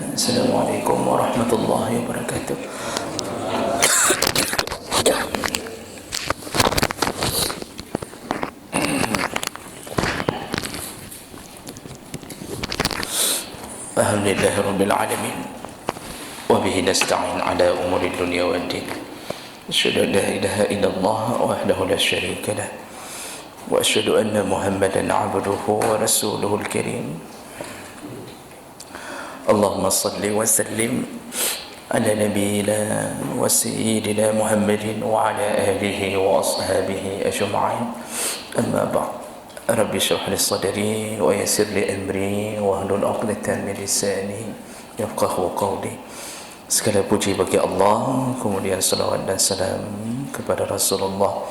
Assalamualaikum warahmatullahi wabarakatuh. Alhamdulillahirabbil alamin. Wa bihi nasta'in ala umuri dunya waddin. Asyhadu an la ilaha illallah wahdahu la syarika lah. Wa asyhadu anna Muhammadan 'abduhu wa rasuluhul karim. Allahumma salli wa sallim ala nabiyyina wa sayyidina Muhammadin wa ala alihi wa ashabihi ajma'in. Amma ba'd. Rabbi shrah li sadri wa yassir li amri wa hlul 'uqdatam min lisani yafqahu qawli. Segala puji bagi Allah, kemudian salawat dan salam kepada Rasulullah,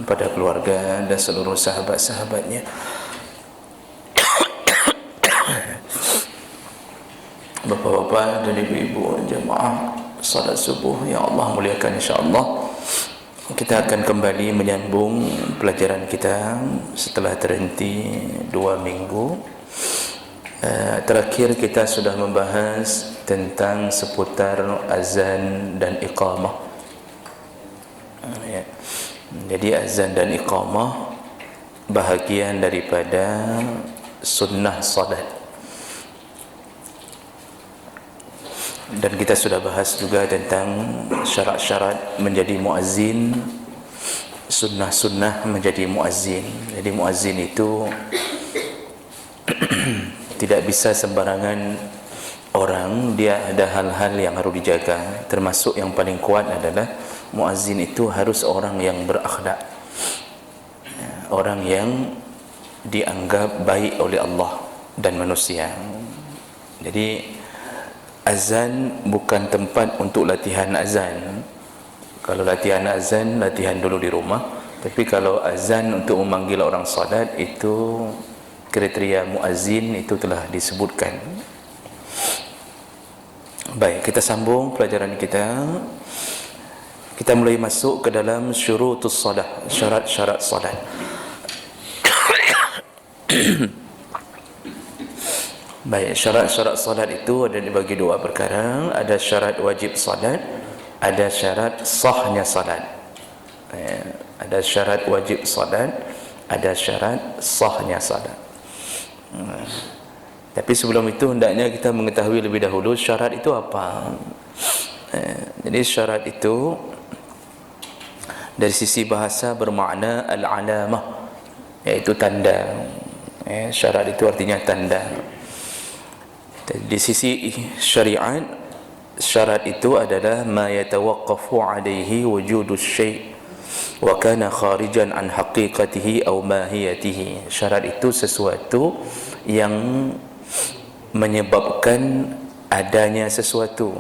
kepada keluarga dan seluruh sahabat-sahabatnya. Bapak-bapak dan ibu-ibu jemaah salat subuh yang Allah muliakan, insya-Allah kita akan kembali menyambung pelajaran kita setelah terhenti 2 minggu. Terakhir kita sudah membahas tentang seputar azan dan iqamah. Jadi azan dan iqamah bahagian daripada sunnah salat. Dan kita sudah bahas juga tentang syarat-syarat menjadi muazzin, sunnah-sunnah menjadi muazzin. Jadi muazzin itu tidak bisa sembarangan orang, dia ada hal-hal yang harus dijaga. Termasuk yang paling kuat adalah muazzin itu harus orang yang berakhlak, orang yang dianggap baik oleh Allah dan manusia. Jadi azan bukan tempat untuk latihan azan. Kalau latihan azan, latihan dulu di rumah. Tapi kalau azan untuk memanggil orang salat, itu kriteria muazzin itu telah disebutkan. Baik, kita sambung pelajaran kita. Kita mulai masuk ke dalam syurutus salat, syarat-syarat salat. Baik, syarat-syarat salat itu ada dibagi 2 perkara. Ada syarat wajib salat, ada syarat sahnya salat. Ada syarat wajib salat, ada syarat sahnya salat. Tapi sebelum itu hendaknya kita mengetahui lebih dahulu syarat itu apa. Jadi syarat itu dari sisi bahasa bermakna al-alamah, iaitu tanda. Syarat itu artinya tanda. Di sisi syariat, syarat itu adalah ma yatawaqqafu alaihi wujudus syai' wa kana kharijan an haqiqatihi aw mahiyatihi. Syarat itu sesuatu yang menyebabkan adanya sesuatu.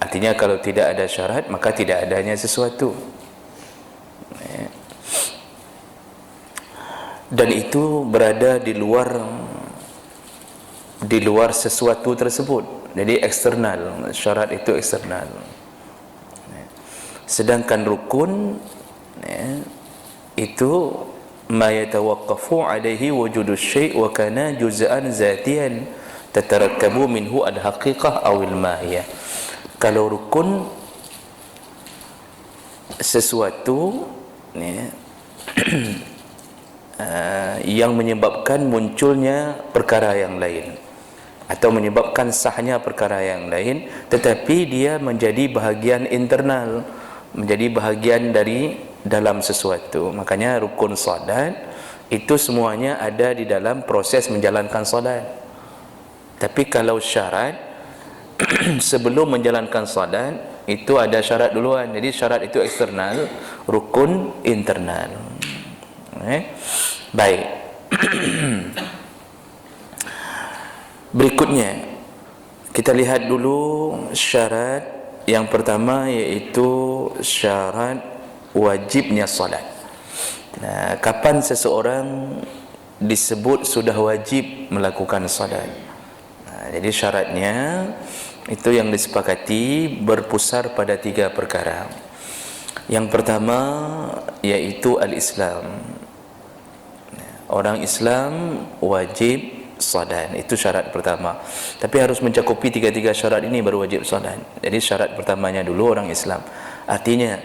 Artinya kalau tidak ada syarat, maka tidak adanya sesuatu. Dan itu berada di luar sesuatu tersebut. Jadi eksternal, syarat itu eksternal. Sedangkan rukun itu ma yatawaqqafu alaihi wujudus syai' wa kana juz'an zatiyan tatarakkabu minhu al-haqiqah aw al-mahiyah. Kalau rukun sesuatu yang menyebabkan munculnya perkara yang lain atau menyebabkan sahnya perkara yang lain, tetapi dia menjadi bahagian internal, menjadi bahagian dari dalam sesuatu. Makanya rukun salat itu semuanya ada di dalam proses menjalankan salat. Tapi kalau syarat sebelum menjalankan salat itu ada syarat duluan. Jadi syarat itu eksternal, rukun internal. Baik. Berikutnya kita lihat dulu syarat yang pertama, iaitu syarat wajibnya salat. Nah, kapan seseorang disebut sudah wajib melakukan salat? Jadi syaratnya itu yang disepakati berpusar pada 3 perkara. Yang pertama yaitu al-Islam. Orang Islam wajib salat. Itu syarat pertama. Tapi harus mencakupi tiga-tiga syarat ini baru wajib salat. Jadi syarat pertamanya dulu orang Islam. Artinya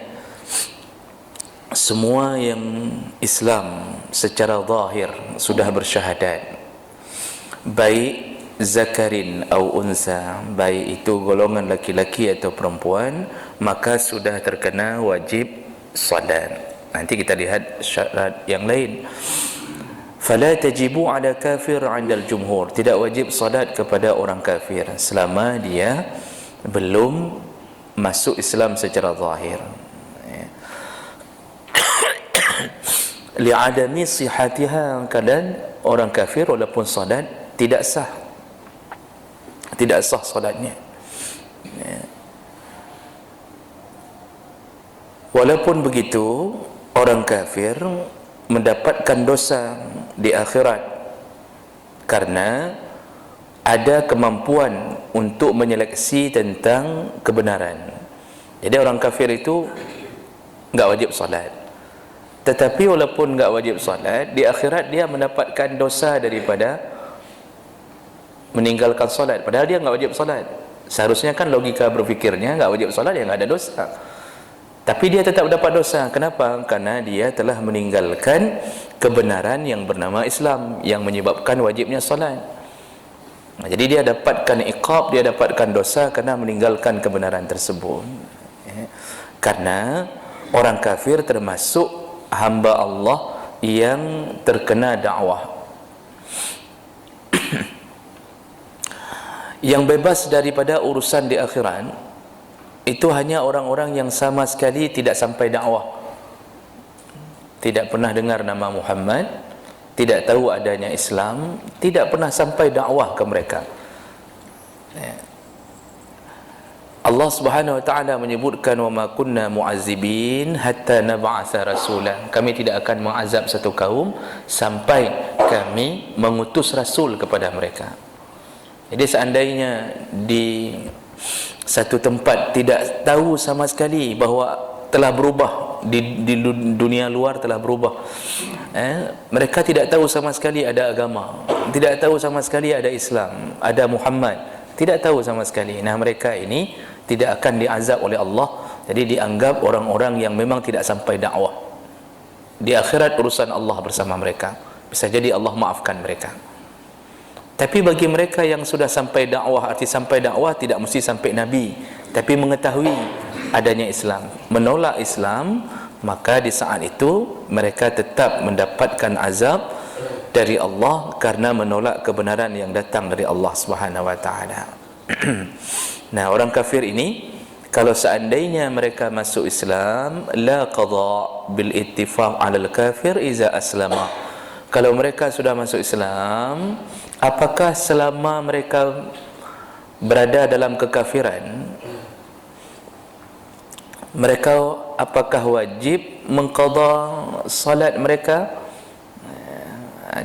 semua yang Islam secara zahir sudah bersyahadat, baik zakarin atau unsa, baik itu golongan laki-laki atau perempuan, maka sudah terkena wajib salat. Nanti kita lihat syarat yang lain. Fala tajibu ala kafir 'inda al-jumhur, tidak wajib salat kepada orang kafir selama dia belum masuk Islam secara zahir. Li'adami sihatiha, kadang orang kafir walaupun salat tidak sah, tidak sah salatnya. Walaupun begitu, orang kafir mendapatkan dosa di akhirat karena ada kemampuan untuk menyeleksi tentang kebenaran. Jadi orang kafir itu enggak wajib salat. Tetapi walaupun enggak wajib salat, di akhirat dia mendapatkan dosa daripada meninggalkan salat. Padahal dia enggak wajib salat. Seharusnya kan logika berfikirnya enggak wajib salat, ya enggak ada dosa. Tapi dia tetap dapat dosa. Kenapa? Karena dia telah meninggalkan kebenaran yang bernama Islam, yang menyebabkan wajibnya salat. Jadi dia dapatkan iqab, dia dapatkan dosa kerana meninggalkan kebenaran tersebut. Karena orang kafir termasuk hamba Allah yang terkena dakwah. Yang bebas daripada urusan di akhirat itu hanya orang-orang yang sama sekali tidak sampai dakwah, tidak pernah dengar nama Muhammad, tidak tahu adanya Islam, tidak pernah sampai dakwah ke mereka. Allah Subhanahu wa taala menyebutkan, wa ma kunna mu'azzibin hatta nab'atha rasulan, kami tidak akan mengazab satu kaum sampai kami mengutus rasul kepada mereka. Jadi seandainya di satu tempat tidak tahu sama sekali bahawa telah berubah di dunia luar, telah berubah, mereka tidak tahu sama sekali ada agama, tidak tahu sama sekali ada Islam, ada Muhammad, tidak tahu sama sekali. Nah, mereka ini tidak akan diazab oleh Allah. Jadi dianggap orang-orang yang memang tidak sampai dakwah. Di akhirat urusan Allah bersama mereka. Bisa jadi Allah maafkan mereka. Tapi bagi mereka yang sudah sampai dakwah, arti sampai dakwah tidak mesti sampai Nabi, tapi mengetahui adanya Islam, menolak Islam, maka di saat itu mereka tetap mendapatkan azab dari Allah karena menolak kebenaran yang datang dari Allah Subhanahu wa taala. Nah, orang kafir ini kalau seandainya mereka masuk Islam, la qada bil ittifaq 'ala al-kafir iza aslama. Kalau mereka sudah masuk Islam, apakah selama mereka berada dalam kekafiran, mereka apakah wajib mengqada salat mereka?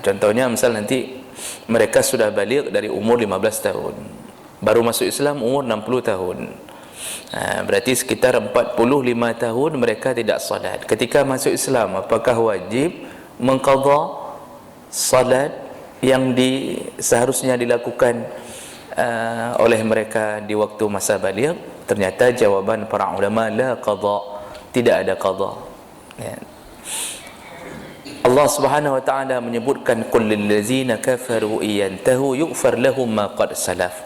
Contohnya misal nanti mereka sudah baligh dari umur 15 tahun, baru masuk Islam umur 60 tahun, berarti sekitar 45 tahun mereka tidak salat. Ketika masuk Islam, apakah wajib mengqada salat yang seharusnya dilakukan oleh mereka di waktu masa baligh? Ternyata jawaban para ulama, la qada, tidak ada qada. Allah Subhanahu wa taala menyebutkan, qul lil ladzina kafaru iyantahu yughfar lahum ma qad salaf.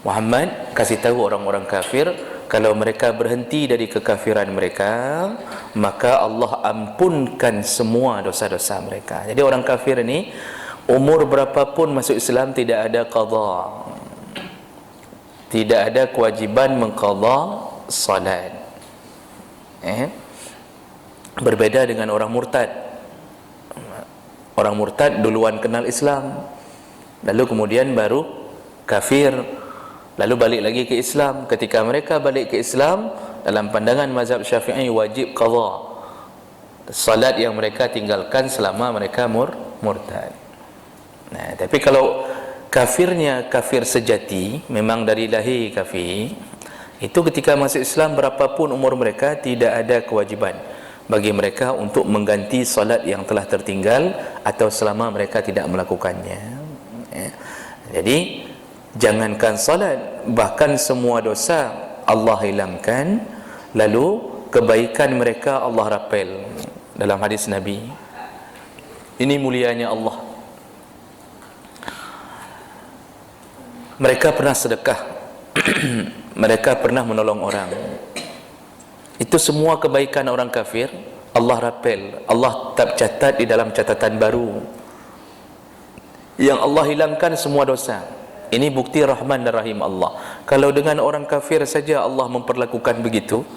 Muhammad, kasih tahu orang-orang kafir, kalau mereka berhenti dari kekafiran mereka, maka Allah ampunkan semua dosa-dosa mereka. Jadi orang kafir ini umur berapapun masuk Islam tidak ada qada, tidak ada kewajiban mengqada salat. Berbeda dengan orang murtad. Orang murtad duluan kenal Islam, lalu kemudian baru kafir, lalu balik lagi ke Islam. Ketika mereka balik ke Islam, dalam pandangan mazhab Syafi'i wajib qada salat yang mereka tinggalkan selama mereka murtad. Nah, tapi kalau kafirnya kafir sejati, memang dari lahir kafir, itu ketika masuk Islam berapapun umur mereka tidak ada kewajiban bagi mereka untuk mengganti salat yang telah tertinggal atau selama mereka tidak melakukannya. ya. Jadi jangankan salat, bahkan semua dosa Allah hilangkan, lalu kebaikan mereka Allah rapel. Dalam hadis Nabi, ini mulianya Allah. Mereka pernah sedekah mereka pernah menolong orang. Itu semua kebaikan orang kafir Allah rapel, Allah tak catat di dalam catatan baru. Yang Allah hilangkan semua dosa. Ini bukti Rahman dan Rahim Allah. Kalau dengan orang kafir saja Allah memperlakukan begitu,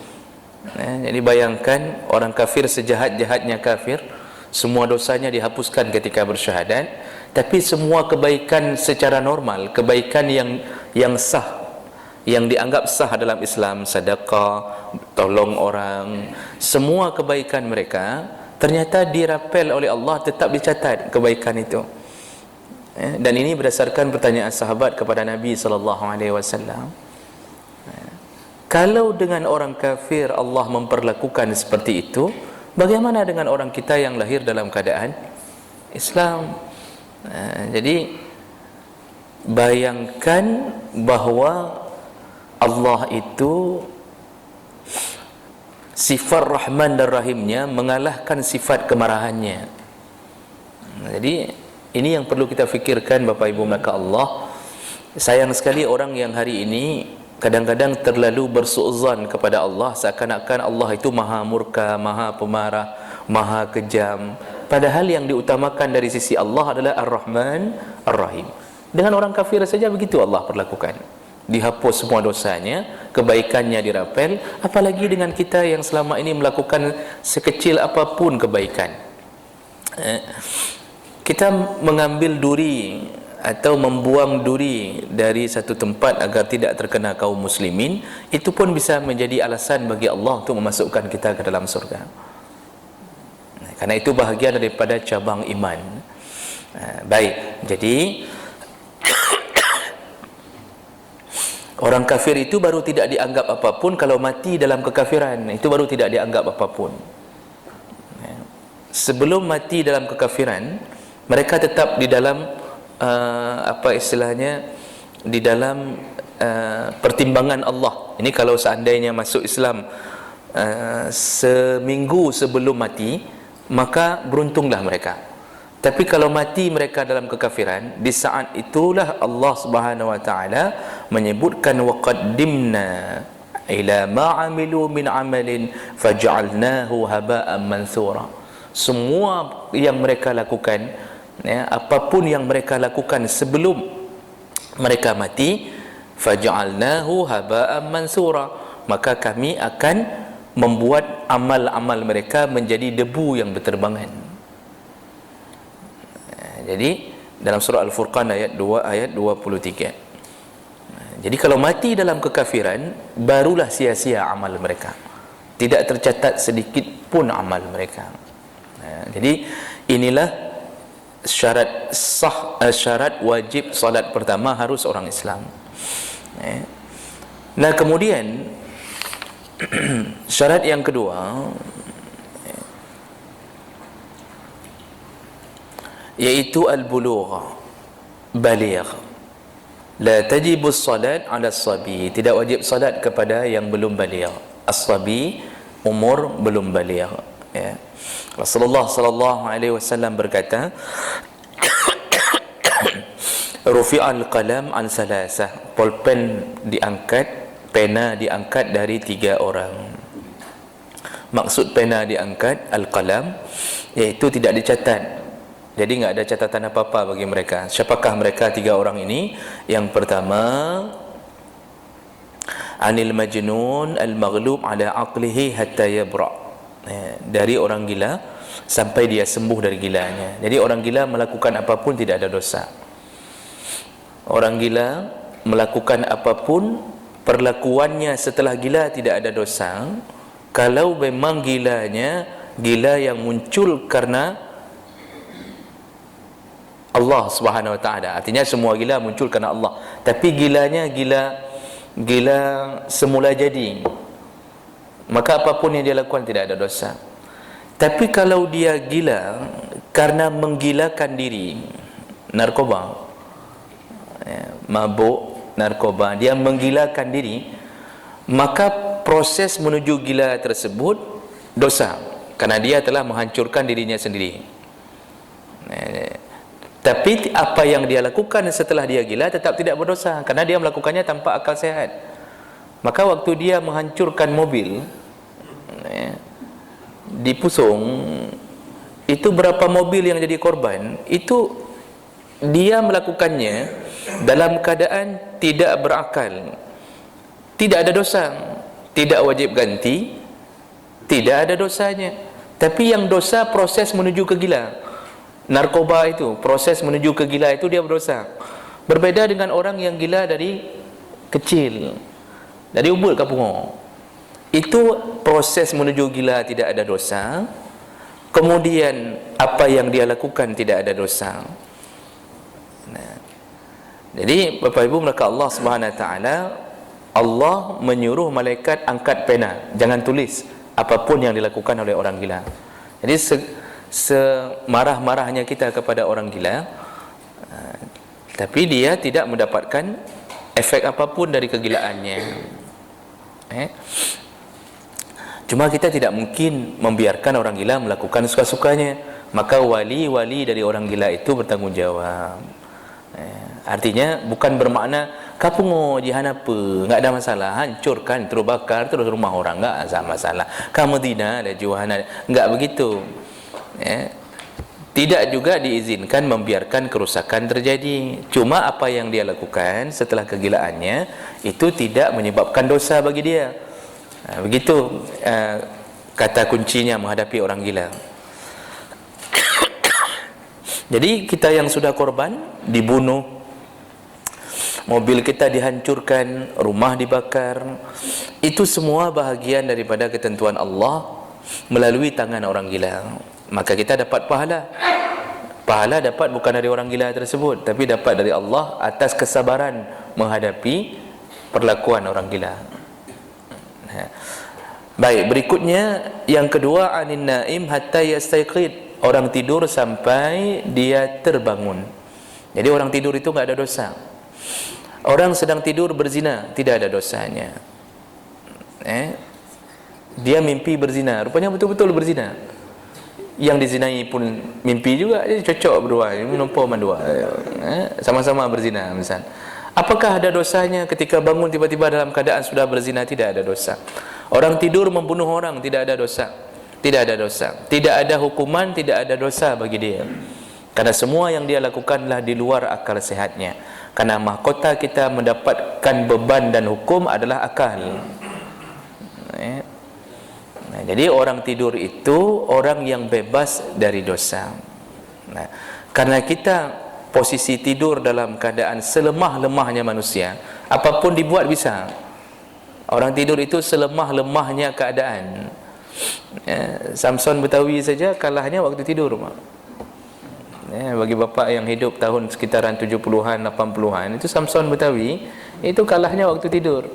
jadi bayangkan orang kafir sejahat-jahatnya kafir, semua dosanya dihapuskan ketika bersyahadat, tapi semua kebaikan secara normal, kebaikan yang sah, yang dianggap sah dalam Islam, sedekah, tolong orang, semua kebaikan mereka ternyata dirapel oleh Allah, tetap dicatat kebaikan itu. Dan ini berdasarkan pertanyaan sahabat kepada Nabi SAW. Kalau dengan orang kafir Allah memperlakukan seperti itu, bagaimana dengan orang kita yang lahir dalam keadaan Islam? Jadi bayangkan bahawa Allah itu sifat Rahman dan Rahimnya mengalahkan sifat kemarahannya. Jadi ini yang perlu kita fikirkan, Bapak Ibu maka Allah. Sayang sekali orang yang hari ini kadang-kadang terlalu bersuuzan kepada Allah, seakan-akan Allah itu maha murka, maha pemarah, maha kejam, padahal yang diutamakan dari sisi Allah adalah Ar-Rahman Ar-Rahim. Dengan orang kafir saja begitu Allah perlakukan, dihapus semua dosanya, kebaikannya dirapel, apalagi dengan kita yang selama ini melakukan sekecil apapun kebaikan. Kita mengambil duri atau membuang duri dari satu tempat agar tidak terkena kaum muslimin, itu pun bisa menjadi alasan bagi Allah untuk memasukkan kita ke dalam surga. Karena itu bahagian daripada cabang iman. Baik, jadi orang kafir itu baru tidak dianggap apapun kalau mati dalam kekafiran, itu baru tidak dianggap apapun. Sebelum mati dalam kekafiran, mereka tetap di dalam apa istilahnya, di dalam pertimbangan Allah. Ini kalau seandainya masuk Islam seminggu sebelum mati, maka beruntunglah mereka. Tapi kalau mati mereka dalam kekafiran, di saat itulah Allah Subhanahu wa taala menyebutkan waqaddimna ila ma amilu min amalin faj'alnahu haba'an mansura. Semua yang mereka lakukan, apapun yang mereka lakukan sebelum mereka mati, faj'alnahu haba'an mansura, maka kami akan membuat amal-amal mereka menjadi debu yang berterbangan. Jadi dalam surah Al-Furqan ayat 2 ayat 23. Jadi kalau mati dalam kekafiran, barulah sia-sia amal mereka, tidak tercatat sedikit pun amal mereka. Jadi inilah syarat sah, syarat wajib salat pertama, harus orang Islam. Nah kemudian syarat yang kedua yaitu al-bulugh, baligh. La tajibu salat ala as-sabi, tidak wajib salat kepada yang belum baligh. As-sabi, umur belum baligh, ya. Rasulullah sallallahu alaihi wasallam berkata, rufi'al qalam an salasah, pulpen diangkat, pena diangkat dari 3 orang. Maksud pena diangkat, al-qalam, iaitu tidak dicatat. Jadi enggak ada catatan apa-apa bagi mereka. Siapakah mereka 3 orang ini? Yang pertama, anil majnun al-maghlub ala aqlihi hatta yabra, dari orang gila sampai dia sembuh dari gilanya. Jadi orang gila melakukan apapun tidak ada dosa. Orang gila melakukan apapun, perlakuannya setelah gila tidak ada dosa, kalau memang gilanya gila yang muncul karena Allah Subhanahu wa taala. Artinya semua gila muncul karena Allah, tapi gilanya gila semula jadi, maka apapun yang dia lakukan tidak ada dosa. Tapi kalau dia gila karena menggilakan diri, narkoba, mabuk, narkoba, dia menggilakan diri, maka proses menuju gila tersebut dosa, kerana dia telah menghancurkan dirinya sendiri. Tapi apa yang dia lakukan setelah dia gila tetap tidak berdosa, kerana dia melakukannya tanpa akal sehat. Maka waktu dia menghancurkan mobil di Pusong, itu berapa mobil yang jadi korban, itu dia melakukannya dalam keadaan tidak berakal, tidak ada dosa, tidak wajib ganti, tidak ada dosanya. Tapi yang dosa proses menuju ke gila. Narkoba itu, proses menuju ke gila itu dia berdosa. Berbeza dengan orang yang gila dari kecil, dari Ubud ke Punggol, itu proses menuju gila tidak ada dosa. Kemudian apa yang dia lakukan tidak ada dosa. Jadi Bapak Ibu maka Allah Subhanahu Wa Taala, Allah menyuruh malaikat angkat pena, jangan tulis apapun yang dilakukan oleh orang gila. Jadi semarah-marahnya kita kepada orang gila, tapi dia tidak mendapatkan efek apapun dari kegilaannya. Cuma kita tidak mungkin membiarkan orang gila melakukan suka-sukanya. Maka wali-wali dari orang gila itu bertanggungjawab. Artinya bukan bermakna kapungo jihan apa, enggak ada masalah, hancurkan, terus bakar terus rumah orang, enggak ada masalah. Kamu tidak ada juhana, enggak begitu. Tidak juga diizinkan membiarkan kerusakan terjadi. Cuma apa yang dia lakukan setelah kegilaannya itu tidak menyebabkan dosa bagi dia. Begitu kata kuncinya menghadapi orang gila. Jadi kita yang sudah korban, dibunuh, mobil kita dihancurkan, rumah dibakar, itu semua bahagian daripada ketentuan Allah melalui tangan orang gila. Maka kita dapat pahala. Pahala dapat bukan dari orang gila tersebut, tapi dapat dari Allah atas kesabaran menghadapi perlakuan orang gila. Baik, berikutnya yang kedua, anin naim hatta yastayqid, orang tidur sampai dia terbangun. Jadi orang tidur itu enggak ada dosa. Orang sedang tidur berzina, tidak ada dosanya. Dia mimpi berzina, rupanya betul-betul berzina. Yang dizinai pun mimpi juga, jadi cocok berdua, menumpah mandua, sama-sama berzina misal. Apakah ada dosanya ketika bangun tiba-tiba dalam keadaan sudah berzina? Tidak ada dosa. Orang tidur membunuh orang, tidak ada dosa. Tidak ada dosa. Tidak ada hukuman, tidak ada dosa bagi dia. Karena semua yang dia lakukanlah di luar akal sehatnya. Karena mahkota kita mendapatkan beban dan hukum adalah akal. Nah, jadi orang tidur itu orang yang bebas dari dosa. Nah, karena kita posisi tidur dalam keadaan selemah-lemahnya manusia, apapun dibuat bisa. Orang tidur itu selemah-lemahnya keadaan. Samson Betawi saja kalahnya waktu tidur. Bagi bapa yang hidup tahun sekitaran 70-an, 80-an, itu Samson Betawi itu kalahnya waktu tidur.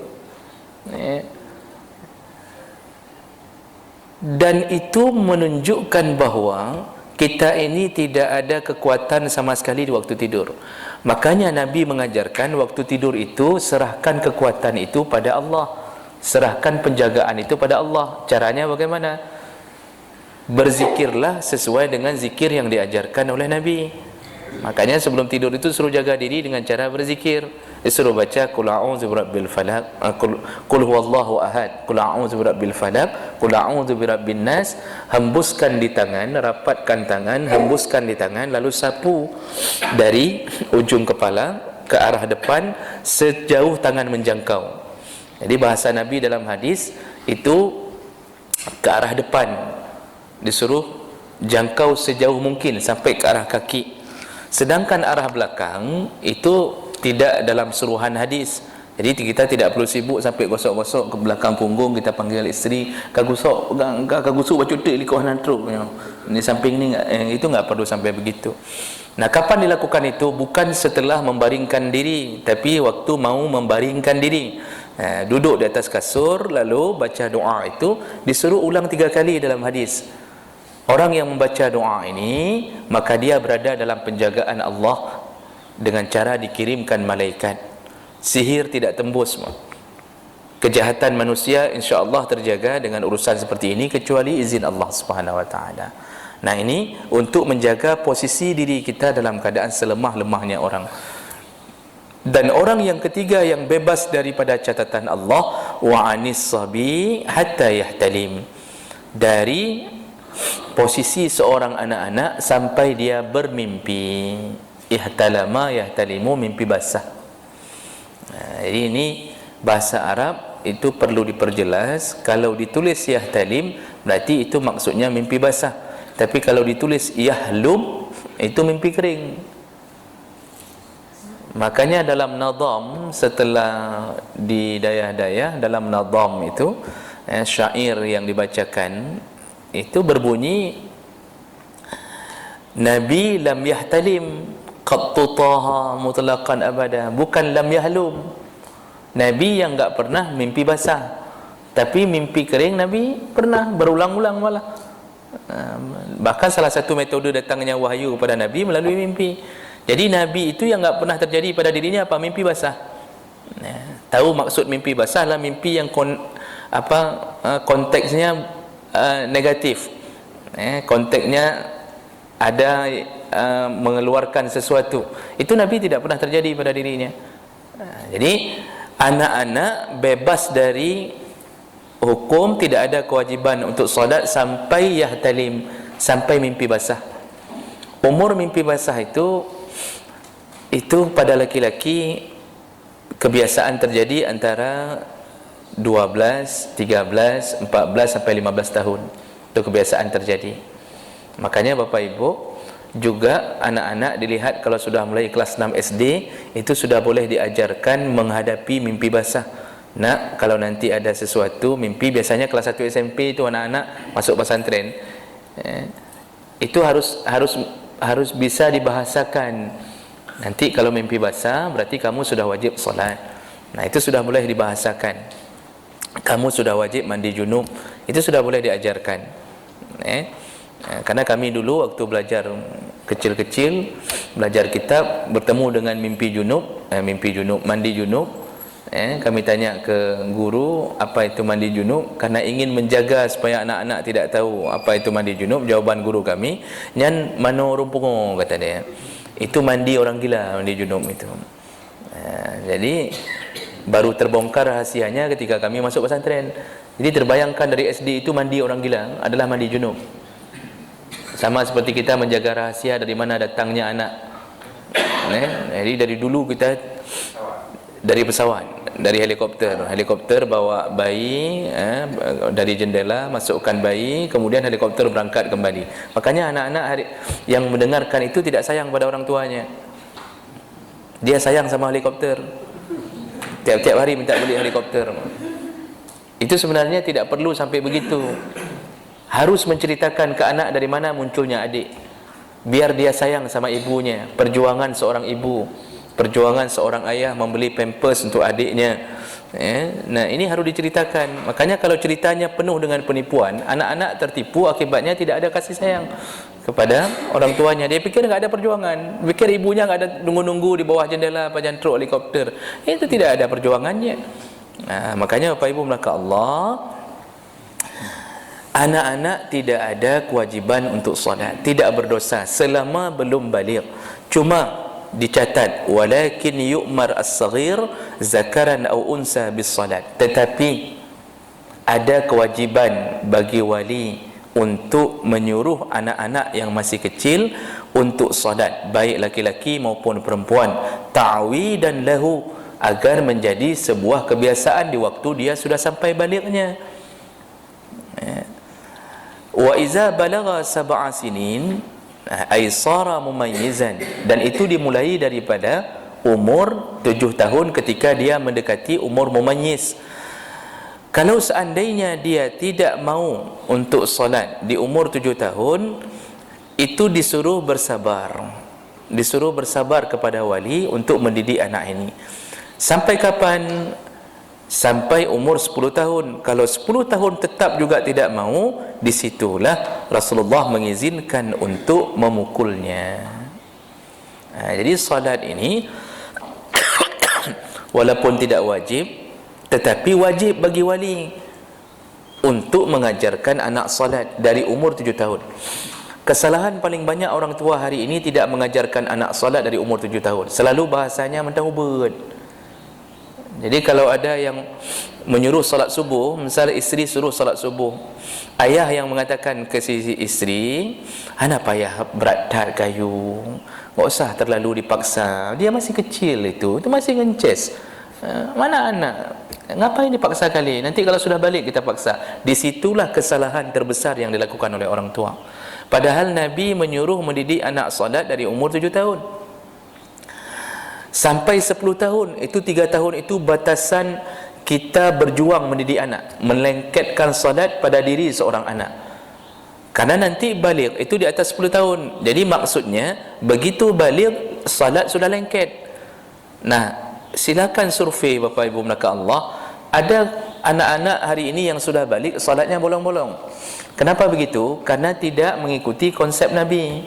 Dan itu menunjukkan bahawa kita ini tidak ada kekuatan sama sekali di waktu tidur. Makanya Nabi mengajarkan waktu tidur itu serahkan kekuatan itu pada Allah, serahkan penjagaan itu pada Allah. Caranya bagaimana? Berzikirlah sesuai dengan zikir yang diajarkan oleh Nabi. Makanya sebelum tidur itu suruh jaga diri dengan cara berzikir. Disuruh baca qul a'udzu birabbil falaq, qul huwallahu ahad, qul a'udzu birabbil falaq, qul a'udzu birabbin nas. Hembuskan di tangan, rapatkan tangan, hembuskan di tangan, lalu sapu dari ujung kepala ke arah depan sejauh tangan menjangkau. Jadi bahasa Nabi dalam hadis itu ke arah depan, disuruh jangkau sejauh mungkin sampai ke arah kaki. Sedangkan arah belakang itu tidak dalam suruhan hadis. Jadi kita tidak perlu sibuk sampai gosok-gosok ke belakang punggung, kita panggil isteri, kagusok, kagusuk baju tek likah nantruk. Ini samping ni itu enggak perlu sampai begitu. Nah, kapan dilakukan itu? Bukan setelah membaringkan diri, tapi waktu mau membaringkan diri. Duduk di atas kasur lalu baca doa itu disuruh ulang 3 kali dalam hadis. Orang yang membaca doa ini maka dia berada dalam penjagaan Allah dengan cara dikirimkan malaikat. Sihir tidak tembus. Kejahatan manusia insya-Allah terjaga dengan urusan seperti ini kecuali izin Allah Subhanahu wa taala. Nah, ini untuk menjaga posisi diri kita dalam keadaan selemah-lemahnya orang. Dan orang yang ketiga yang bebas daripada catatan Allah, wa anis sabi hatta yahtalim, dari posisi seorang anak-anak sampai dia bermimpi. Ihtalama yahtalimu, mimpi basah. Jadi ini bahasa Arab itu perlu diperjelas. Kalau ditulis yahtalim berarti itu maksudnya mimpi basah, tapi kalau ditulis yahlum itu mimpi kering. Makanya dalam nadam, setelah di dayah-dayah, dalam nadam itu syair yang dibacakan itu berbunyi, Nabi lam yahtalim qattu taha mutlaqan abada, bukan lam yahlum. Nabi yang enggak pernah mimpi basah, tapi mimpi kering Nabi pernah, berulang-ulang malah. Bahkan salah satu metode datangnya wahyu kepada Nabi melalui mimpi. Jadi Nabi itu yang enggak pernah terjadi pada dirinya apa? Mimpi basah. Tahu maksud mimpi basah lah, mimpi yang konteksnya negatif. Konteksnya ada mengeluarkan sesuatu. Itu Nabi tidak pernah terjadi pada dirinya. Jadi anak-anak bebas dari hukum, tidak ada kewajiban untuk solat sampai yahtalim, sampai mimpi basah. Umur mimpi basah itu pada laki-laki kebiasaan terjadi antara 12, 13, 14 sampai 15 tahun. Itu kebiasaan terjadi. Makanya Bapak Ibu juga anak-anak dilihat kalau sudah mulai kelas 6 SD itu sudah boleh diajarkan menghadapi mimpi basah. Nak, kalau nanti ada sesuatu mimpi, biasanya kelas 1 SMP itu anak-anak masuk pesantren, itu harus bisa dibahasakan. Nanti kalau mimpi basah berarti kamu sudah wajib solat. Nah, itu sudah boleh dibahasakan. Kamu sudah wajib mandi junub, itu sudah boleh diajarkan. Karena kami dulu waktu belajar kecil-kecil, belajar kitab, bertemu dengan mimpi junub, mandi junub. Kami tanya ke guru apa itu mandi junub, karena ingin menjaga supaya anak-anak tidak tahu apa itu mandi junub. Jawaban guru kami, nyan mano rumpungo, kata dia. Itu mandi orang gila, mandi junub itu. Jadi baru terbongkar rahasianya ketika kami masuk pesantren. Jadi terbayangkan dari SD itu mandi orang gila adalah mandi junub. Sama seperti kita menjaga rahasia dari mana datangnya anak. Jadi dari dulu kita dari pesawat, dari helikopter bawa bayi dari jendela, masukkan bayi, kemudian helikopter berangkat kembali. Makanya anak-anak yang mendengarkan itu tidak sayang pada orang tuanya. Dia sayang sama helikopter. Tiap-tiap hari minta beli helikopter. Itu sebenarnya tidak perlu sampai begitu. Harus menceritakan ke anak dari mana munculnya adik, biar dia sayang sama ibunya. Perjuangan seorang ibu, perjuangan seorang ayah membeli pampers untuk adiknya. Nah, ini harus diceritakan. Makanya kalau ceritanya penuh dengan penipuan, anak-anak tertipu, akibatnya tidak ada kasih sayang kepada orang tuanya. Dia pikir enggak ada perjuangan, pikir ibunya enggak ada nunggu-nunggu di bawah jendela apa jantruk helikopter. Itu tidak ada perjuangannya. Nah, makanya Bapak Ibu melaka Allah, anak-anak tidak ada kewajiban untuk solat, tidak berdosa selama belum baligh. Cuma dicatat walakin yu'mar as-saghir zakaran aw unsa bis-salat. Tetapi ada kewajiban bagi wali untuk menyuruh anak-anak yang masih kecil untuk solat, baik laki-laki maupun perempuan, ta'widan lahu, agar menjadi sebuah kebiasaan di waktu dia sudah sampai balighnya. Wa iza balagha sab'a sinin ay sara mumayyizan, dan itu dimulai daripada umur 7 tahun ketika dia mendekati umur mumayyiz. Kalau seandainya dia tidak mau untuk solat di umur 7 tahun, itu disuruh bersabar kepada wali untuk mendidik anak ini. Sampai kapan? Sampai umur 10 tahun. Kalau 10 tahun tetap juga tidak mau, disitulah Rasulullah mengizinkan untuk memukulnya. Jadi salat ini walaupun tidak wajib, tetapi wajib bagi wali untuk mengajarkan anak salat dari umur 7 tahun. Kesalahan paling banyak orang tua hari ini tidak mengajarkan anak salat dari umur 7 tahun. Selalu bahasanya mentang ubud. Jadi kalau ada yang menyuruh salat subuh, misalnya isteri suruh salat subuh, ayah yang mengatakan ke si isteri, "Anak payah berat tat kayu, tak usah terlalu dipaksa, dia masih kecil itu masih ngences. Mana anak, ngapain dipaksa kali, nanti kalau sudah balik kita paksa." Disitulah kesalahan terbesar yang dilakukan oleh orang tua. Padahal Nabi menyuruh mendidik anak salat dari umur 7 tahun sampai 10 tahun. Itu 3 tahun itu batasan kita berjuang mendidik anak, melengketkan salat pada diri seorang anak. Karena nanti balik itu di atas 10 tahun. Jadi maksudnya begitu balik salat sudah lengket. Nah, silakan survei Bapak Ibu melaka Allah, ada anak-anak hari ini yang sudah balik salatnya bolong-bolong. Kenapa begitu? Karena tidak mengikuti konsep Nabi.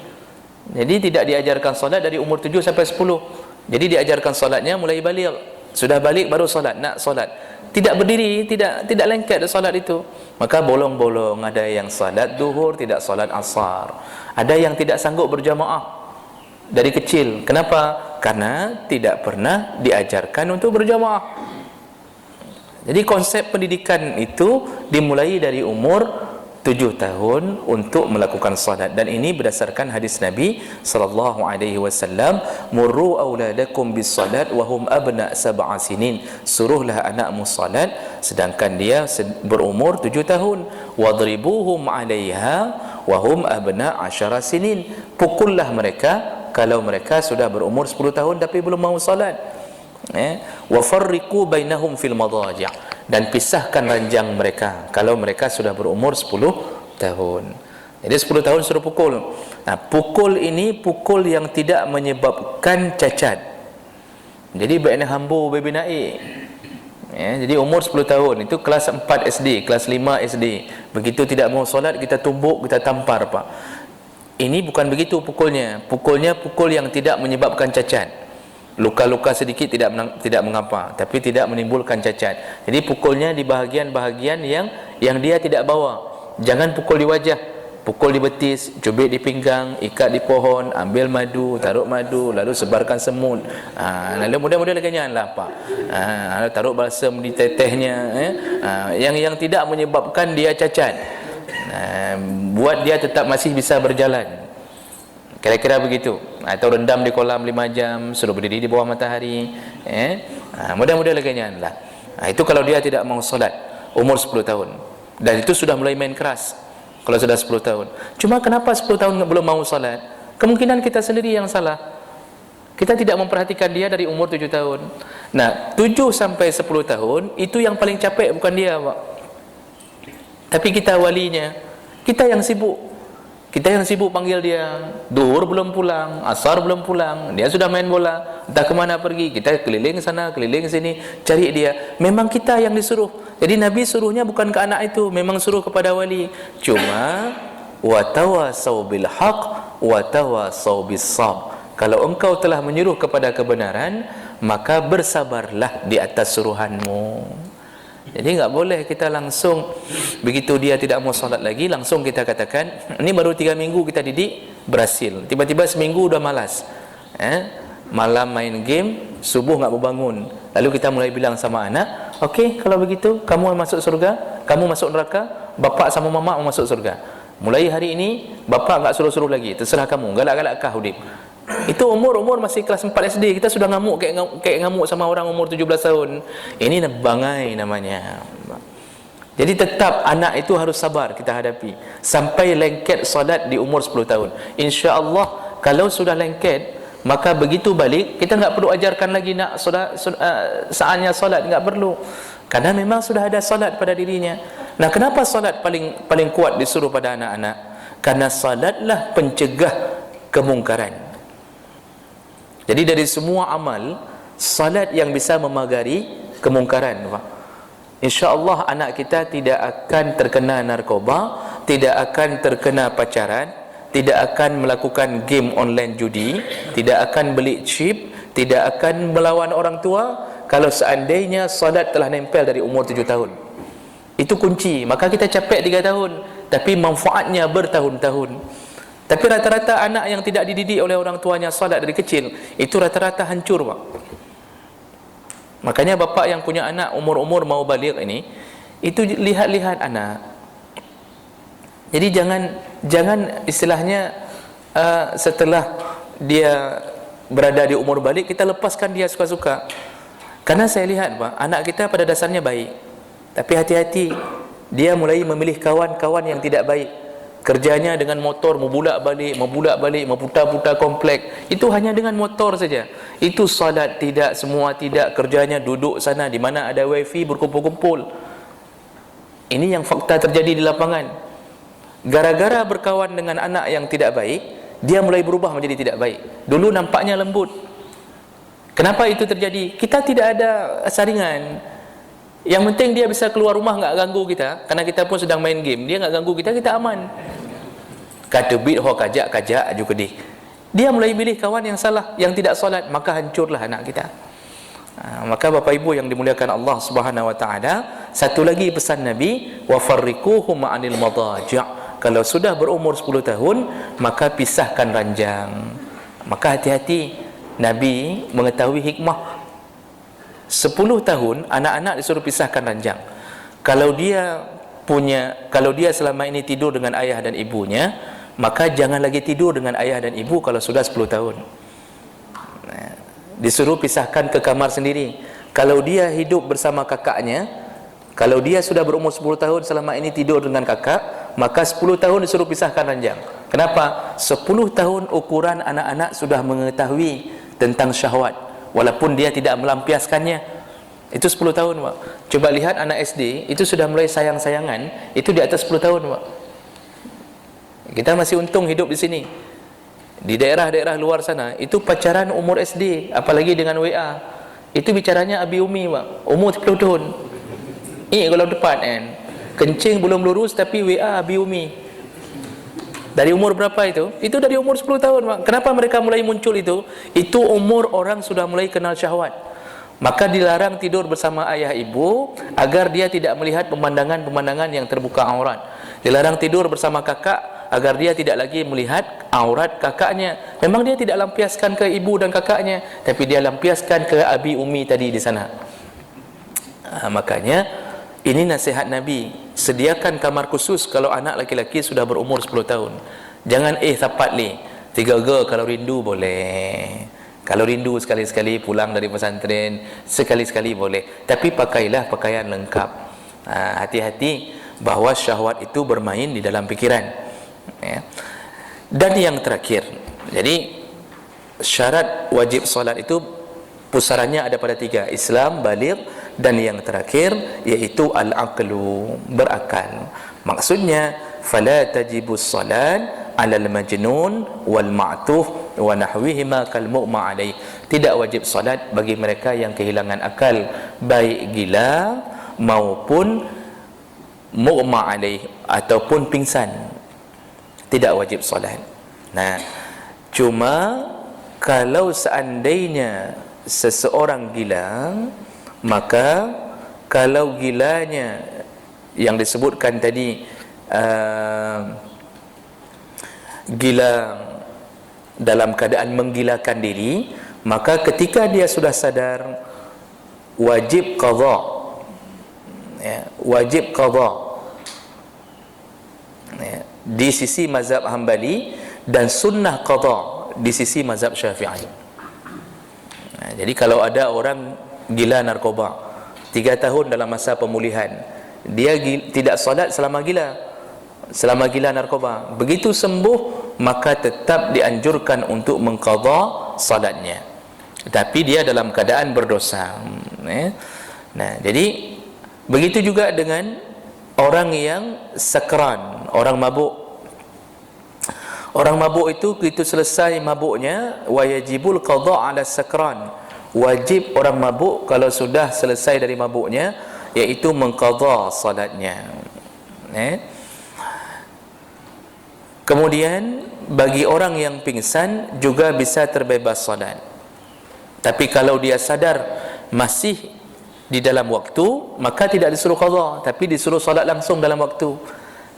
Jadi tidak diajarkan salat dari umur 7 sampai 10. Jadi diajarkan salatnya mulai balik. Sudah balik baru salat, nak salat. Tidak berdiri, tidak lengket salat itu. Maka bolong-bolong, ada yang salat zuhur, tidak salat asar. Ada yang tidak sanggup berjamaah dari kecil. Kenapa? Karena tidak pernah diajarkan untuk berjamaah. Jadi konsep pendidikan itu dimulai dari umur 7 tahun untuk melakukan salat, dan ini berdasarkan hadis Nabi sallallahu alaihi wasallam, "Murru auladakum bis salat wa hum abna sab'a sinin." Suruhlah anakmu salat sedangkan dia berumur 7 tahun. "Wadribuhum 'alaiha wa hum abna 10 sinin." Pukullah mereka kalau mereka sudah berumur 10 tahun tapi belum mau salat. Wa farriqu bainahum fil madaji', dan pisahkan ranjang mereka kalau mereka sudah berumur 10 tahun. Jadi 10 tahun suruh pukul. Nah, pukul ini pukul yang tidak menyebabkan cacat. Jadi baiknya hambu baby naik. Jadi umur 10 tahun itu kelas 4 SD, kelas 5 SD. Begitu tidak mau solat kita tumbuk, kita tampar, Pak. Ini bukan begitu pukulnya. Pukulnya pukul yang tidak menyebabkan cacat. Luka-luka sedikit tidak mengapa, tapi tidak menimbulkan cacat. Jadi pukulnya di bahagian-bahagian yang dia tidak bawa. Jangan pukul di wajah, pukul di betis, cubit di pinggang, ikat di pohon, ambil madu, taruh madu, lalu sebarkan semut. Lalu mudah-mudahan kenyanglah, Pak. Taruh balsam di tetehnya, yang tidak menyebabkan dia cacat. Buat dia tetap masih bisa berjalan. Kira-kira begitu. Atau rendam di kolam 5 jam, suruh berdiri di bawah matahari. Mudah-mudahan kenyanglah. Itu kalau dia tidak mau solat umur 10 tahun. Dan itu sudah mulai main keras kalau sudah 10 tahun. Cuma kenapa 10 tahun belum mau solat? Kemungkinan kita sendiri yang salah. Kita tidak memperhatikan dia dari umur 7 tahun. Nah, 7 sampai 10 tahun itu yang paling capek, bukan dia, Pak. Tapi kita walinya. Kita yang sibuk. Kita yang sibuk panggil dia. Duhur belum pulang, asar belum pulang, dia sudah main bola, entah kemana pergi. Kita keliling sana, keliling sini, cari dia. Memang kita yang disuruh. Jadi Nabi suruhnya bukan ke anak itu, memang suruh kepada wali. Cuma watawasau bil haq watawasau bis sab. Kalau engkau telah menyuruh kepada kebenaran, maka bersabarlah di atas suruhanmu. Jadi enggak boleh kita langsung begitu dia tidak mau salat lagi langsung kita katakan, ini baru 3 minggu kita didik berhasil. Tiba-tiba seminggu udah malas. Malam main game, subuh enggak mau bangun. Lalu kita mulai bilang sama anak, "Okey, kalau begitu kamu masuk surga, kamu masuk neraka, bapak sama mama mau masuk surga. Mulai hari ini bapak enggak suruh-suruh lagi, terserah kamu, galak-galakkah udip." Itu umur masih kelas 4 SD, kita sudah ngamuk kayak ngamuk sama orang umur 17 tahun. Ini bangai namanya. Jadi tetap anak itu harus sabar kita hadapi sampai lengket solat di umur 10 tahun. Insya-Allah kalau sudah lengket, maka begitu balik kita enggak perlu ajarkan lagi nak saatnya solat, enggak perlu. Karena memang sudah ada solat pada dirinya. Nah, kenapa solat paling kuat disuruh pada anak-anak? Karena solatlah pencegah kemungkaran. Jadi dari semua amal, salat yang bisa memagari kemungkaran, Pak. InsyaAllah anak kita tidak akan terkena narkoba, tidak akan terkena pacaran, tidak akan melakukan game online judi, tidak akan beli chip, tidak akan melawan orang tua kalau seandainya solat telah nempel dari umur 7 tahun. Itu kunci. Maka kita capek 3 tahun, tapi manfaatnya bertahun-tahun. Tapi rata-rata anak yang tidak dididik oleh orang tuanya solat dari kecil, itu rata-rata hancur, Pak. Makanya bapa yang punya anak umur-umur mau balik ini, itu lihat-lihat anak. Jadi jangan istilahnya setelah dia berada di umur balik kita lepaskan dia suka-suka. Karena saya lihat, Pak, anak kita pada dasarnya baik, tapi hati-hati, dia mulai memilih kawan-kawan yang tidak baik. Kerjanya dengan motor, membulak-balik, memutar-putar komplek. Itu hanya dengan motor saja. Itu salat tidak, semua tidak. Kerjanya duduk sana, di mana ada wifi, berkumpul-kumpul. Ini yang fakta terjadi di lapangan. Gara-gara berkawan dengan anak yang tidak baik, dia mulai berubah menjadi tidak baik. Dulu nampaknya lembut. Kenapa itu terjadi? Kita tidak ada saringan. Yang penting dia bisa keluar rumah, nggak ganggu kita. Karena kita pun sedang main game, dia nggak ganggu kita, kita aman. Kata bit ho kajak juga dia mulai pilih kawan yang salah, yang tidak solat, maka hancurlah anak kita. Maka Bapak Ibu yang dimuliakan Allah Subhanahu wa taala, satu lagi pesan Nabi, wa farriquhum 'anil madaji'. Kalau sudah berumur 10 tahun, maka pisahkan ranjang. Maka hati-hati, Nabi mengetahui hikmah. 10 tahun anak-anak disuruh pisahkan ranjang. Kalau dia selama ini tidur dengan ayah dan ibunya, maka jangan lagi tidur dengan ayah dan ibu kalau sudah 10 tahun. Disuruh pisahkan ke kamar sendiri. Kalau dia hidup bersama kakaknya, kalau dia sudah berumur 10 tahun selama ini tidur dengan kakak, maka 10 tahun disuruh pisahkan ranjang. Kenapa? 10 tahun ukuran anak-anak sudah mengetahui tentang syahwat, walaupun dia tidak melampiaskannya. Itu 10 tahun, Pak. Coba lihat anak SD, itu sudah mulai sayang-sayangan, itu di atas 10 tahun, Pak. Kita masih untung hidup di sini. Di daerah-daerah luar sana, itu pacaran umur SD, apalagi dengan WA. Itu bicaranya abi umi, Pak. Umur 10 tahun. Kalau depan kan. Kencing belum lurus tapi WA abi umi. Dari umur berapa itu? Itu dari umur 10 tahun, Pak. Kenapa mereka mulai muncul itu? Itu umur orang sudah mulai kenal syahwat. Maka dilarang tidur bersama ayah ibu agar dia tidak melihat pemandangan-pemandangan yang terbuka aurat. Dilarang tidur bersama kakak agar dia tidak lagi melihat aurat kakaknya. Memang dia tidak lampiaskan ke ibu dan kakaknya, tapi dia lampiaskan ke abi umi tadi di sana. Makanya ini nasihat Nabi, sediakan kamar khusus kalau anak laki-laki sudah berumur 10 tahun. Jangan tapat li 3 kalau rindu boleh. Kalau rindu sekali-sekali pulang dari pesantren, sekali-sekali boleh. Tapi pakailah pakaian lengkap. Hati-hati bahawa syahwat itu bermain di dalam pikiran. Ya. Dan yang terakhir, jadi syarat wajib solat itu pusarannya ada pada 3, Islam, baligh, dan yang terakhir yaitu al-aqlu, berakal. Maksudnya fala tajibus salat 'alal majnun wal ma'tuf wa nahwihima kal mughma alaih. Tidak wajib salat bagi mereka yang kehilangan akal, baik gila maupun mughma alaih ataupun pingsan. Tidak wajib salat. Nah, cuma kalau seandainya seseorang gila, maka kalau gilanya yang disebutkan tadi gila dalam keadaan menggilakan diri, maka ketika dia sudah sadar wajib qadha, ya, wajib qadha, ya, di sisi mazhab Hambali, dan sunnah qadha di sisi mazhab Syafi'i. Jadi kalau ada orang gila narkoba 3 tahun dalam masa pemulihan, dia tidak solat selama gila narkoba, begitu sembuh maka tetap dianjurkan untuk mengqadha salatnya, tapi dia dalam keadaan berdosa. Nah, jadi begitu juga dengan orang yang sakran, orang mabuk. Orang mabuk itu begitu selesai mabuknya, wajibul qadha 'ala sakran. Wajib orang mabuk kalau sudah selesai dari mabuknya, yaitu mengqadha salatnya. Kemudian bagi orang yang pingsan juga bisa terbebas solat. Tapi kalau dia sadar masih di dalam waktu, maka tidak disuruh qadha, tapi disuruh solat langsung dalam waktu.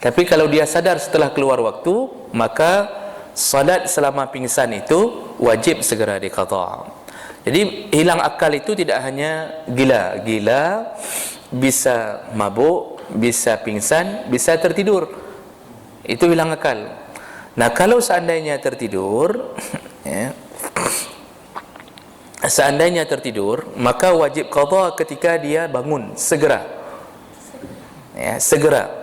Tapi kalau dia sadar setelah keluar waktu, maka solat selama pingsan itu wajib segera diqadha. Jadi hilang akal itu tidak hanya gila, bisa mabuk, bisa pingsan, bisa tertidur. Itu hilang akal. Nah, kalau seandainya tertidur ya, seandainya tertidur, maka wajib qadha ketika dia bangun segera. Ya, segera.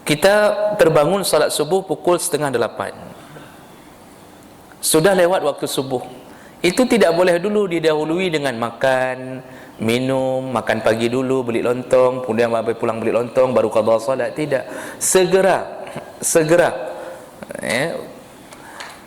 Kita terbangun salat subuh pukul 7:30. Sudah lewat waktu subuh. Itu tidak boleh dulu didahului dengan makan, minum, makan pagi dulu, beli lontong, kemudian pulang beli lontong, baru qadha salat. Tidak. Segera. Ya.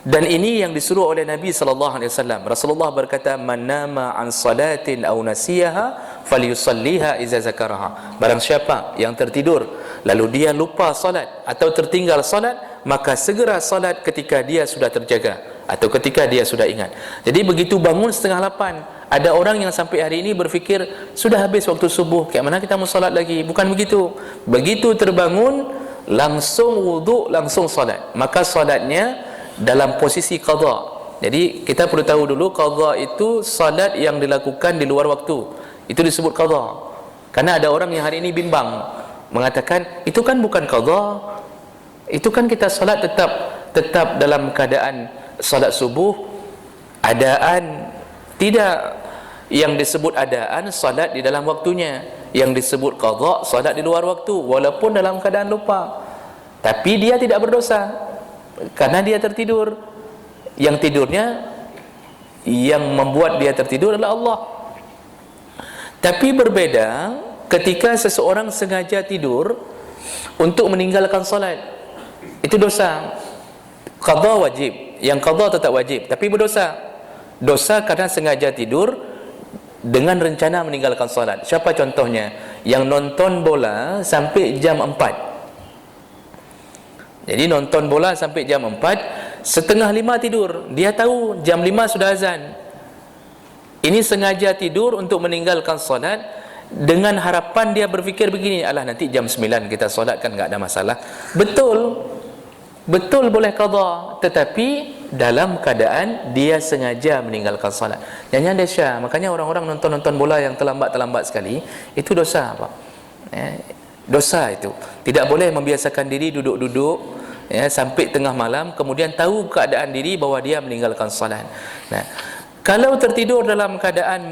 Dan ini yang disuruh oleh Nabi SAW. Rasulullah berkata, "Man nama an salatin aw nasiyaha falyusalliha idza zakaraha." Barang siapa yang tertidur lalu dia lupa salat atau tertinggal salat, maka segera salat ketika dia sudah terjaga atau ketika dia sudah ingat. Jadi begitu bangun 7:30, ada orang yang sampai hari ini berfikir sudah habis waktu subuh, kayak mana kita mau salat lagi? Bukan begitu. Begitu terbangun langsung wudu, langsung salat. Maka salatnya dalam posisi qadha. Jadi kita perlu tahu dulu, qadha itu salat yang dilakukan di luar waktu. Itu disebut qadha. Karena ada orang yang hari ini bimbang, mengatakan itu kan bukan qadha. Itu kan kita salat tetap dalam keadaan salat subuh adaan. Tidak. Yang disebut adaan salat di dalam waktunya. Yang disebut qadha salat di luar waktu walaupun dalam keadaan lupa. Tapi dia tidak berdosa karena dia tertidur. Yang tidurnya, yang membuat dia tertidur adalah Allah. Tapi berbeda ketika seseorang sengaja tidur untuk meninggalkan salat. Itu dosa. Qadha wajib, yang qadha tetap wajib, tapi berdosa. Dosa karena sengaja tidur dengan rencana meninggalkan salat. Siapa contohnya? Yang nonton bola sampai jam 4. Jadi nonton bola sampai jam 4, 4:30 tidur. Dia tahu jam 5 sudah azan. Ini sengaja tidur untuk meninggalkan solat dengan harapan dia berfikir begini, alah nanti jam 9 kita solat kan enggak ada masalah. Betul boleh qadha, tetapi dalam keadaan dia sengaja meninggalkan solat. Jangan dahsyat. Makanya orang-orang nonton bola yang terlambat sekali, itu dosa, Pak. Dosa itu. Tidak boleh membiasakan diri duduk-duduk sampai tengah malam, kemudian tahu keadaan diri bahwa dia meninggalkan salat. Nah, kalau tertidur dalam keadaan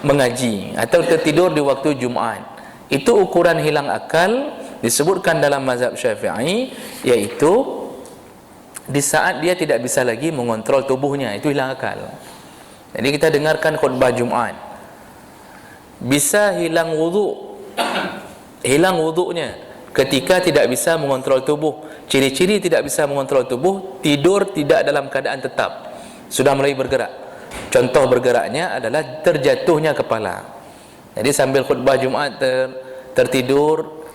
mengaji atau tertidur di waktu Jumaat, itu ukuran hilang akal disebutkan dalam mazhab Syafi'i, yaitu di saat dia tidak bisa lagi mengontrol tubuhnya, itu hilang akal. Jadi kita dengarkan khutbah Jumaat, bisa hilang wudu, hilang wudunya ketika tidak bisa mengontrol tubuh. Ciri-ciri tidak bisa mengontrol tubuh, tidur tidak dalam keadaan tetap, sudah mulai bergerak. Contoh bergeraknya adalah terjatuhnya kepala. Jadi sambil khutbah Jumaat tertidur,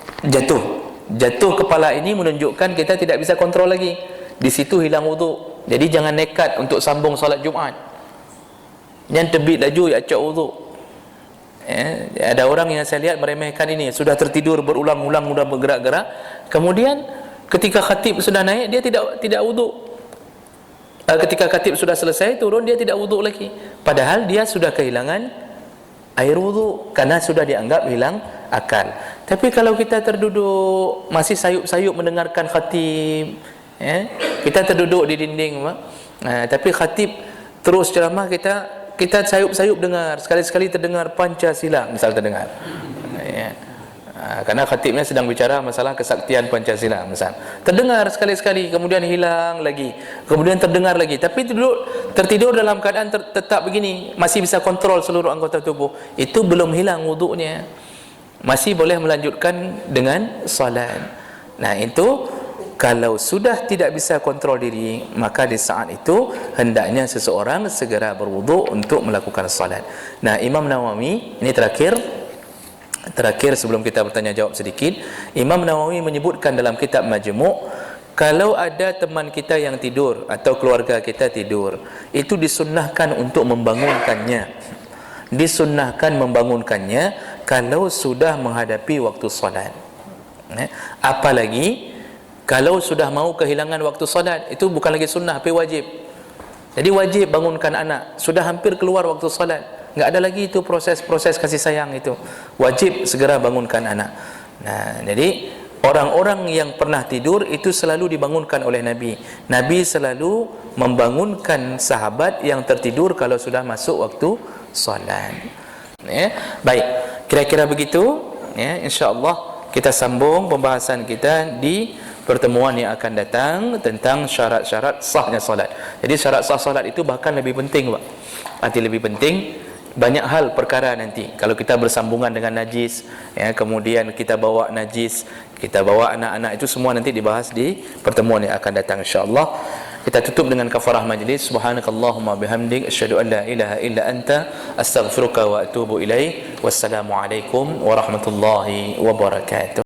jatuh kepala, ini menunjukkan kita tidak bisa kontrol lagi. Di situ hilang wudu. Jadi jangan nekat untuk sambung salat Jumaat. Jangan terbit laju acak wudu. Ada orang yang saya lihat meremehkan ini, sudah tertidur berulang-ulang, sudah bergerak-gerak, kemudian ketika khatib sudah naik dia tidak wudu. Ketika khatib sudah selesai turun, dia tidak wudu lagi, padahal dia sudah kehilangan air wudu karena sudah dianggap hilang akal. Tapi kalau kita terduduk masih sayup-sayup mendengarkan khatib, kita terduduk di dinding, tapi khatib terus ceramah, kita sayup-sayup dengar, sekali-sekali terdengar Pancasila misal terdengar, karena khatibnya sedang bicara masalah kesaktian Pancasila misal, terdengar sekali-sekali, kemudian hilang lagi, kemudian terdengar lagi, tapi tertidur dalam keadaan tetap begini, masih bisa kontrol seluruh anggota tubuh, itu belum hilang wudunya, masih boleh melanjutkan dengan salat. Nah, itu kalau sudah tidak bisa kontrol diri, maka di saat itu hendaknya seseorang segera berwudu untuk melakukan salat. Nah, Imam Nawawi, ini terakhir sebelum kita bertanya jawab sedikit, Imam Nawawi menyebutkan dalam kitab Majmu', Kalau ada teman kita yang tidur atau keluarga kita tidur, itu disunnahkan untuk membangunkannya. Disunnahkan membangunkannya kalau sudah menghadapi waktu solat. Apalagi kalau sudah mau kehilangan waktu solat, itu bukan lagi sunnah tapi wajib. Jadi wajib bangunkan anak. Sudah hampir keluar waktu solat, enggak ada lagi itu proses kasih sayang itu. Wajib segera bangunkan anak. Nah, jadi orang-orang yang pernah tidur itu selalu dibangunkan oleh Nabi. Nabi selalu membangunkan sahabat yang tertidur kalau sudah masuk waktu solat. Ya, baik. Kira-kira begitu. Ya, insya-Allah kita sambung pembahasan kita di pertemuan yang akan datang tentang syarat-syarat sahnya solat. Jadi syarat sah solat itu bahkan lebih penting, Pak. Arti lebih penting, banyak hal perkara nanti. Kalau kita bersambungan dengan najis, ya, kemudian kita bawa najis, kita bawa anak-anak, itu semua nanti dibahas di pertemuan yang akan datang insya-Allah. Kita tutup dengan kafarah majlis. Subhanakallahumma bihamdik asyhadu an la ilaha illa anta astaghfiruka wa atubu ilaik. Wassalamualaikum warahmatullahi wabarakatuh.